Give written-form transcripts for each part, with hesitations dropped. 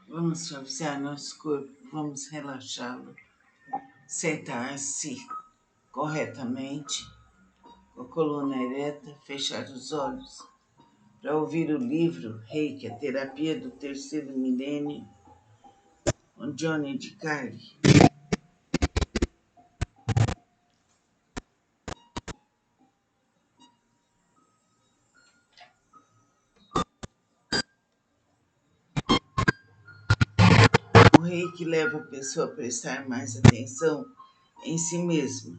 Vamos suavizar nosso corpo, vamos relaxá-lo. Sentar-se corretamente, com a coluna ereta, fechar os olhos, para ouvir o livro Reiki, a terapia do terceiro milênio, com Johnny DiCarli. O Reiki leva a pessoa a prestar mais atenção em si mesma.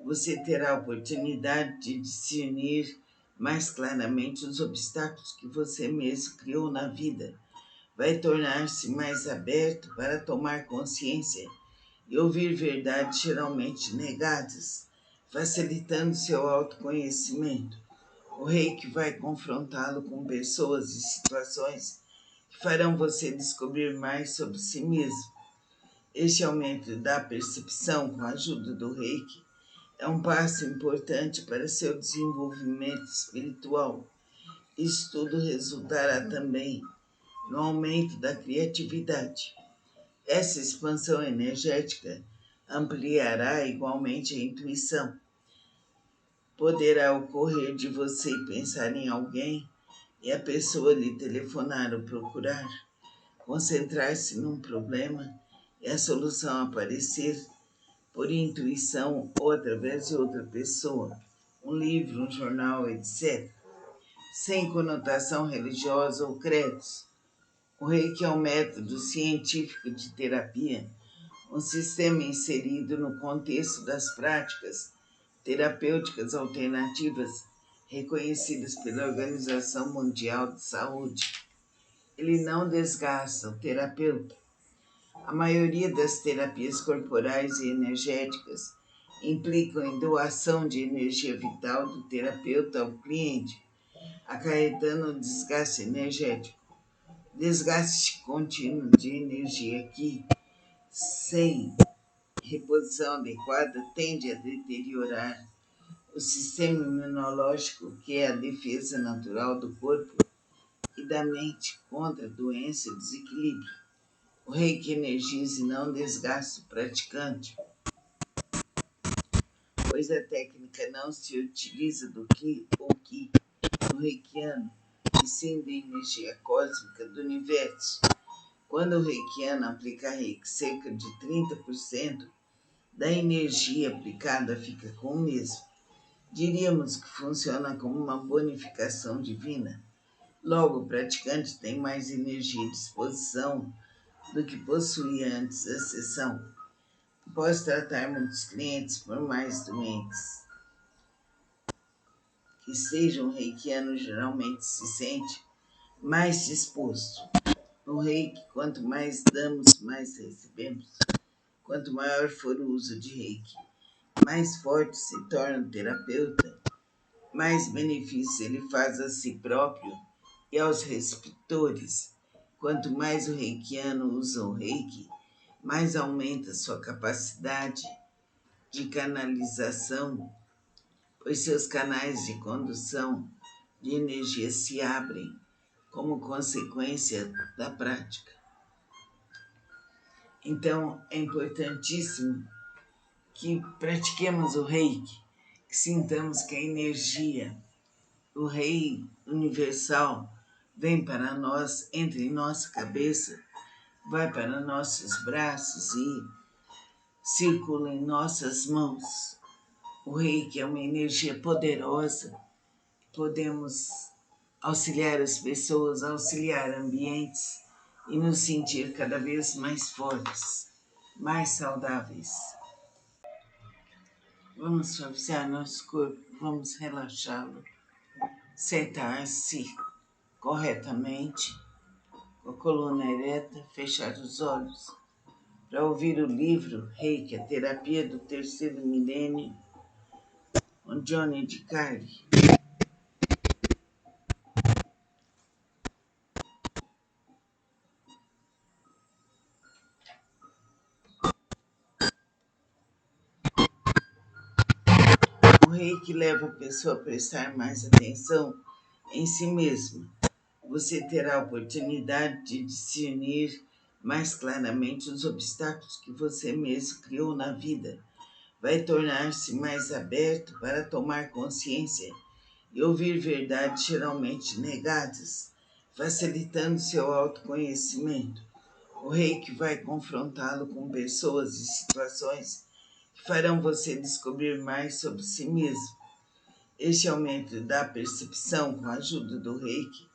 Você terá a oportunidade de discernir mais claramente os obstáculos que você mesmo criou na vida. Vai tornar-se mais aberto para tomar consciência e ouvir verdades geralmente negadas, facilitando seu autoconhecimento. O Reiki vai confrontá-lo com pessoas e situações que farão você descobrir mais sobre si mesmo. Este aumento da percepção com a ajuda do Reiki é um passo importante para seu desenvolvimento espiritual. Isso tudo resultará também no aumento da criatividade. Essa expansão energética ampliará igualmente a intuição. Poderá ocorrer de você pensar em alguém e a pessoa lhe telefonar ou procurar, concentrar-se num problema e a solução aparecer por intuição ou através de outra pessoa, um livro, um jornal, etc., sem conotação religiosa ou credos. O Reiki é um método científico de terapia, um sistema inserido no contexto das práticas terapêuticas alternativas reconhecidas pela Organização Mundial de Saúde. Ele não desgasta o terapeuta. A maioria das terapias corporais e energéticas implicam em doação de energia vital do terapeuta ao cliente, acarretando um desgaste energético. Desgaste contínuo de energia que, sem reposição adequada, tende a deteriorar o sistema imunológico, que é a defesa natural do corpo e da mente contra doença e desequilíbrio. O Reiki energiza e não desgasta o praticante, pois a técnica não se utiliza do Ki ou Ki do reikiano, e sim da energia cósmica do universo. Quando o reikiano aplica Reiki, cerca de 30% da energia aplicada fica com o mesmo. Diríamos que funciona como uma bonificação divina. Logo, o praticante tem mais energia e disposição do que possuía antes da sessão. Após tratar muitos clientes, por mais doentes que sejam, o reikiano geralmente se sente mais disposto. No Reiki, quanto mais damos, mais recebemos. Quanto maior for o uso de Reiki, mais forte se torna o terapeuta, mais benefício ele faz a si próprio e aos receptores. Quanto mais o reikiano usa o Reiki, mais aumenta sua capacidade de canalização, pois seus canais de condução de energia se abrem como consequência da prática. Então, é importantíssimo que pratiquemos o Reiki, que sintamos que a energia, o Rei universal, vem para nós, entra em nossa cabeça, vai para nossos braços e circula em nossas mãos. O Reiki é uma energia poderosa. Podemos auxiliar as pessoas, auxiliar ambientes e nos sentir cada vez mais fortes, mais saudáveis. Vamos suavizar nosso corpo, vamos relaxá-lo. Sentar-se corretamente, com a coluna ereta, fechar os olhos, para ouvir o livro Reiki, a terapia do terceiro milênio, com Johnny DiCarli. O Reiki leva a pessoa a prestar mais atenção em si mesma. Você terá a oportunidade de discernir mais claramente os obstáculos que você mesmo criou na vida. Vai tornar-se mais aberto para tomar consciência e ouvir verdades geralmente negadas, facilitando seu autoconhecimento. O reiki vai confrontá-lo com pessoas e situações que farão você descobrir mais sobre si mesmo. Este aumento da percepção com a ajuda do reiki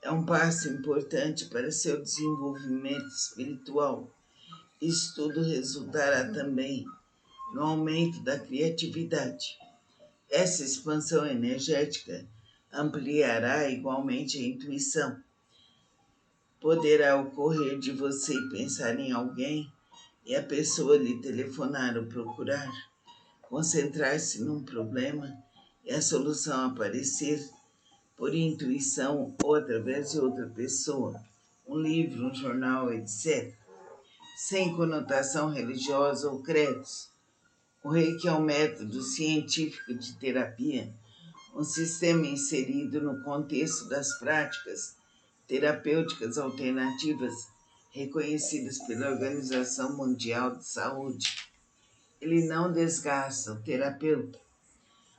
é um passo importante para seu desenvolvimento espiritual. Isso tudo resultará também no aumento da criatividade. Essa expansão energética ampliará igualmente a intuição. Poderá ocorrer de você pensar em alguém e a pessoa lhe telefonar ou procurar, concentrar-se num problema e a solução aparecer por intuição ou através de outra pessoa, um livro, um jornal, etc., sem conotação religiosa ou credos. O Reiki é um método científico de terapia, um sistema inserido no contexto das práticas terapêuticas alternativas reconhecidas pela Organização Mundial de Saúde. Ele não desgasta o terapeuta.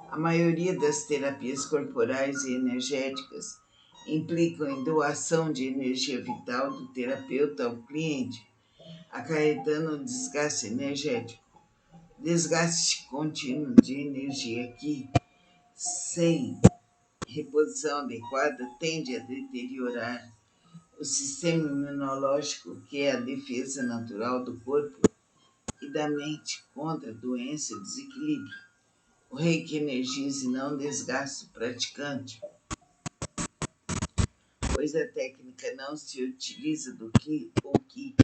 A maioria das terapias corporais e energéticas implicam em doação de energia vital do terapeuta ao cliente, acarretando um desgaste energético. Desgaste contínuo de energia que, sem reposição adequada, tende a deteriorar o sistema imunológico, que é a defesa natural do corpo e da mente contra doença e desequilíbrio. O reiki energiza e não desgasta o praticante, pois a técnica não se utiliza do ki ou ki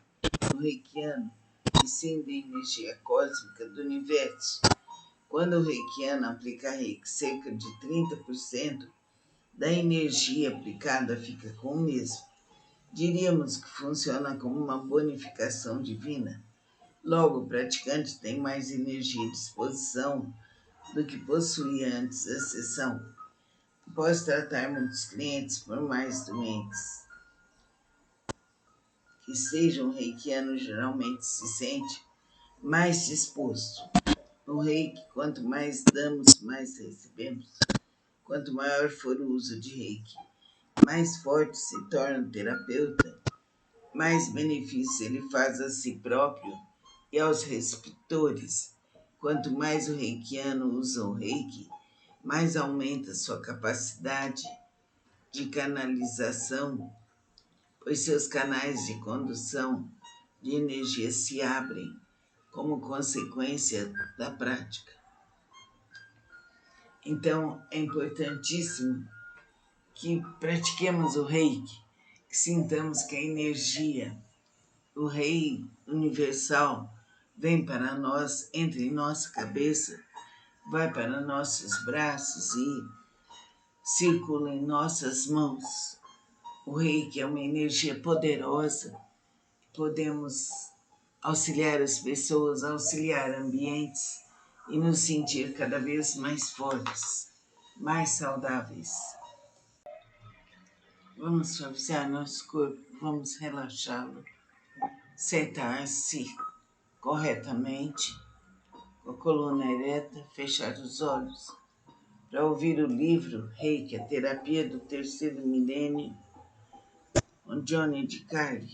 no reikiano, e sim da energia cósmica do universo. Quando o reikiano aplica reiki, cerca de 30% da energia aplicada fica com o mesmo. Diríamos que funciona como uma bonificação divina. Logo, o praticante tem mais energia e disposição do que possuía antes da sessão. Após tratar muitos clientes, por mais doentes que sejam, o reikiano geralmente se sente mais disposto. No reiki, quanto mais damos, mais recebemos. Quanto maior for o uso de reiki, mais forte se torna o terapeuta, mais benefícios ele faz a si próprio e aos receptores. Quanto mais o reikiano usa o reiki, mais aumenta sua capacidade de canalização, pois seus canais de condução de energia se abrem como consequência da prática. Então, é importantíssimo que pratiquemos o reiki, que sintamos que a energia, o rei universal, vem para nós, entra em nossa cabeça, vai para nossos braços e circula em nossas mãos. O reiki é uma energia poderosa. Podemos auxiliar as pessoas, auxiliar ambientes e nos sentir cada vez mais fortes, mais saudáveis. Vamos suavizar nosso corpo, vamos relaxá-lo, sentar-se corretamente, com a coluna ereta, fechar os olhos, para ouvir o livro Reiki, a terapia do terceiro milênio, com Johnny DiCarli.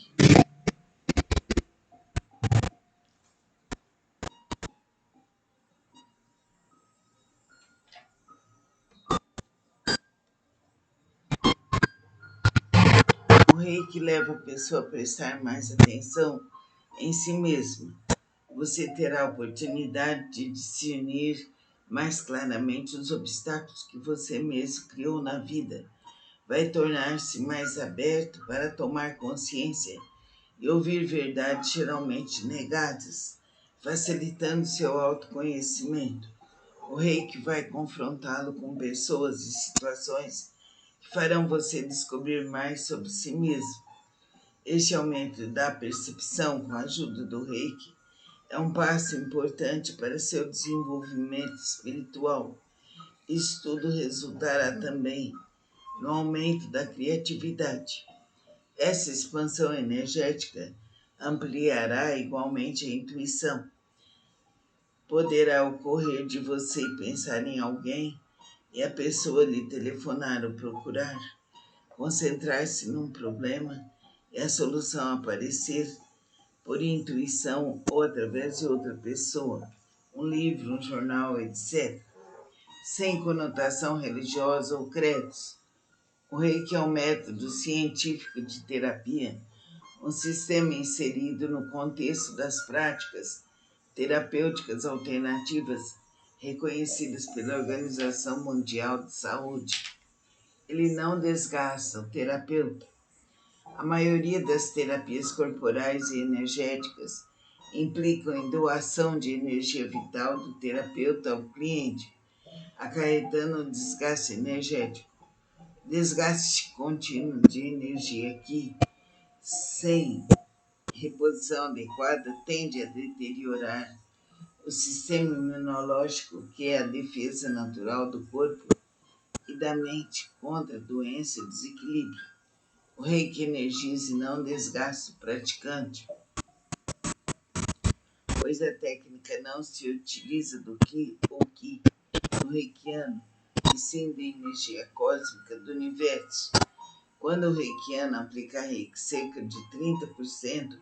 O reiki leva a pessoa a prestar mais atenção em si mesma. Você terá a oportunidade de discernir mais claramente os obstáculos que você mesmo criou na vida. Vai tornar-se mais aberto para tomar consciência e ouvir verdades geralmente negadas, facilitando seu autoconhecimento. O reiki vai confrontá-lo com pessoas e situações que farão você descobrir mais sobre si mesmo. Este aumento da percepção com a ajuda do reiki é um passo importante para seu desenvolvimento espiritual. Isso tudo resultará também no aumento da criatividade. Essa expansão energética ampliará igualmente a intuição. Poderá ocorrer de você pensar em alguém e a pessoa lhe telefonar ou procurar, concentrar-se num problema e a solução aparecer por intuição ou através de outra pessoa, um livro, um jornal, etc., sem conotação religiosa ou credos. O Reiki é um método científico de terapia, um sistema inserido no contexto das práticas terapêuticas alternativas reconhecidas pela Organização Mundial de Saúde. Ele não desgasta o terapeuta. A maioria das terapias corporais e energéticas implicam em doação de energia vital do terapeuta ao cliente, acarretando desgaste energético. Desgaste contínuo de energia que, sem reposição adequada, tende a deteriorar o sistema imunológico, que é a defesa natural do corpo e da mente contra doença e desequilíbrio. O Reiki energiza e não desgasta o praticante, pois a técnica não se utiliza do Ki ou Ki do reikiano, e sim da energia cósmica do universo. Quando o reikiano aplica Reiki, cerca de 30%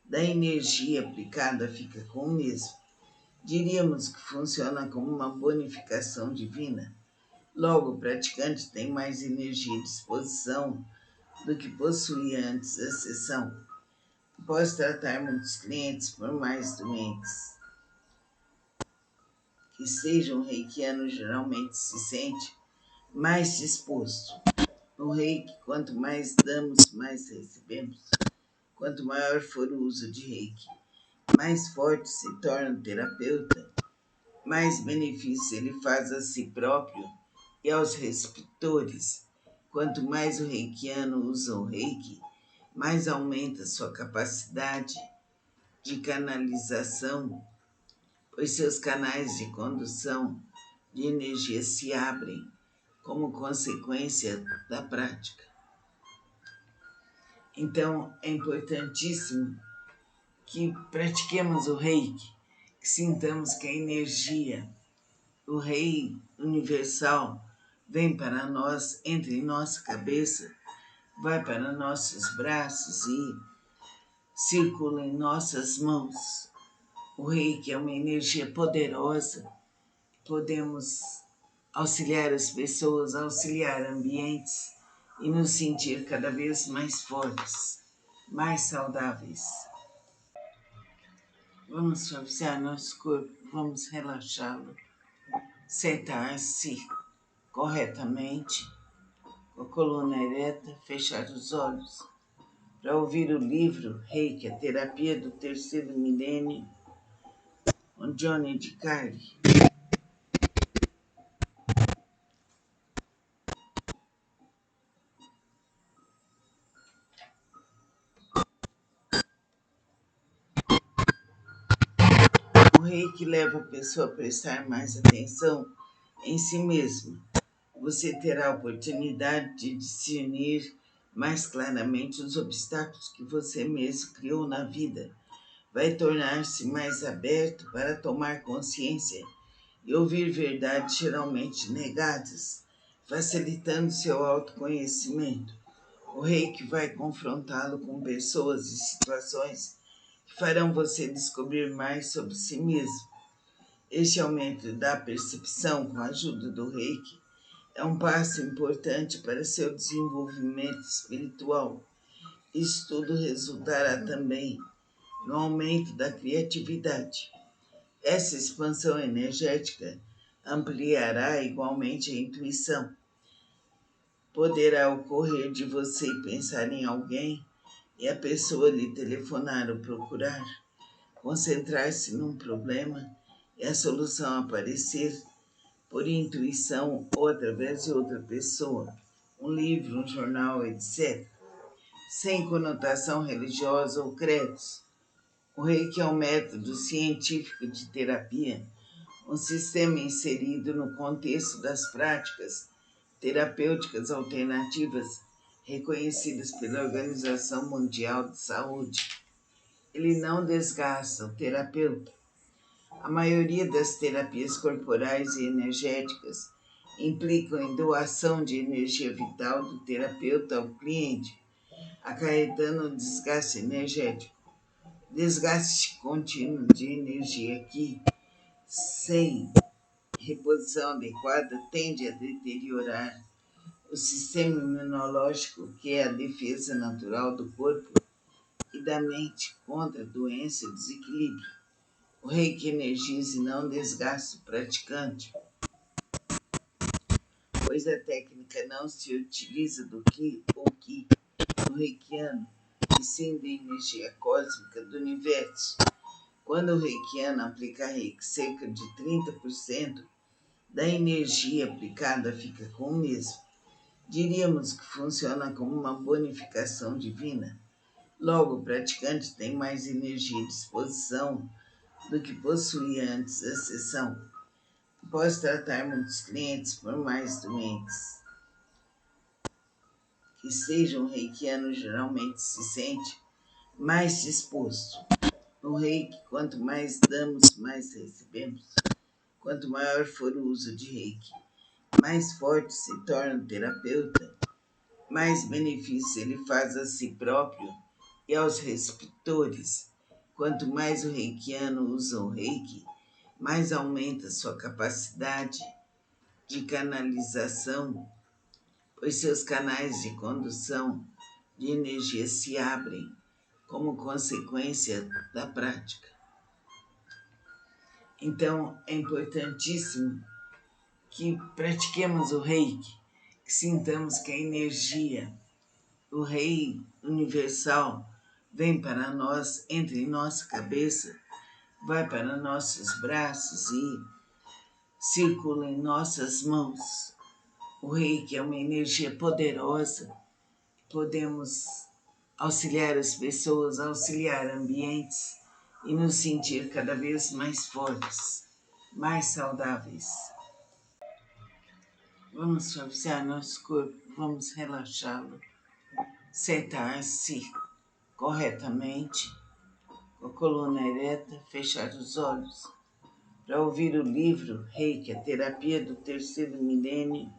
da energia aplicada fica com o mesmo. Diríamos que funciona como uma bonificação divina. Logo, o praticante tem mais energia e disposição do que possuía antes da sessão. Após tratar muitos clientes, por mais doentes que sejam, o reikiano geralmente se sente mais disposto. No reiki, quanto mais damos, mais recebemos. Quanto maior for o uso de reiki, mais forte se torna o terapeuta, mais benefício ele faz a si próprio e aos receptores. Quanto mais o reikiano usa o reiki, mais aumenta sua capacidade de canalização, pois seus canais de condução de energia se abrem como consequência da prática. Então, é importantíssimo que pratiquemos o reiki, que sintamos que a energia, o rei universal, vem para nós, entra em nossa cabeça, vai para nossos braços e circula em nossas mãos. O reiki é uma energia poderosa, podemos auxiliar as pessoas, auxiliar ambientes e nos sentir cada vez mais fortes, mais saudáveis. Vamos suavizar nosso corpo, vamos relaxá-lo, sentar-se corretamente, com a coluna ereta, fechar os olhos, para ouvir o livro Reiki, a terapia do terceiro milênio, com Johnny DiCarli. O Reiki leva a pessoa a prestar mais atenção em si mesma. Você terá a oportunidade de discernir mais claramente os obstáculos que você mesmo criou na vida. Vai tornar-se mais aberto para tomar consciência e ouvir verdades geralmente negadas, facilitando seu autoconhecimento. O reiki vai confrontá-lo com pessoas e situações que farão você descobrir mais sobre si mesmo. Este aumento da percepção com a ajuda do reiki é um passo importante para seu desenvolvimento espiritual. Isso tudo resultará também no aumento da criatividade. Essa expansão energética ampliará igualmente a intuição. Poderá ocorrer de você pensar em alguém e a pessoa lhe telefonar ou procurar, concentrar-se num problema e a solução aparecer por intuição ou através de outra pessoa, um livro, um jornal, etc., sem conotação religiosa ou credos. O Reiki é um método científico de terapia, um sistema inserido no contexto das práticas terapêuticas alternativas reconhecidas pela Organização Mundial de Saúde. ele não desgasta o terapeuta. A maioria das terapias corporais e energéticas implicam em doação de energia vital do terapeuta ao cliente, acarretando desgaste energético. Desgaste contínuo de energia que, sem reposição adequada, tende a deteriorar o sistema imunológico, que é a defesa natural do corpo e da mente contra doença e desequilíbrio. O reiki energiza e não desgasta o praticante, pois a técnica não se utiliza do ki ou ki do reikiano, e sim da energia cósmica do universo. Quando o reikiano aplica reiki, cerca de 30% da energia aplicada fica com o mesmo. Diríamos que funciona como uma bonificação divina. Logo, o praticante tem mais energia e disposição do que possuía antes da sessão. Após tratar muitos clientes, por mais doentes que sejam, o reikiano geralmente se sente mais disposto. No reiki, quanto mais damos, mais recebemos. Quanto maior for o uso de reiki, mais forte se torna o terapeuta, mais benefícios ele faz a si próprio e aos receptores. Quanto mais o reikiano usa o reiki, mais aumenta sua capacidade de canalização, pois seus canais de condução de energia se abrem como consequência da prática. Então, é importantíssimo que pratiquemos o reiki, que sintamos que a energia, o rei universal, vem para nós, entra em nossa cabeça, vai para nossos braços e circula em nossas mãos. O reiki é uma energia poderosa, podemos auxiliar as pessoas, auxiliar ambientes e nos sentir cada vez mais fortes, mais saudáveis. Vamos suavizar nosso corpo, vamos relaxá-lo, sentar-se corretamente, com a coluna ereta, fechar os olhos, para ouvir o livro Reiki, a terapia do terceiro milênio,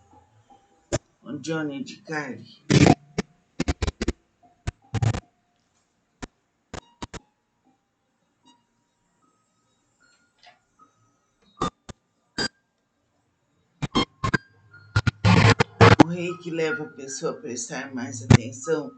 com Johnny DiCarli. O reiki leva a pessoa a prestar mais atenção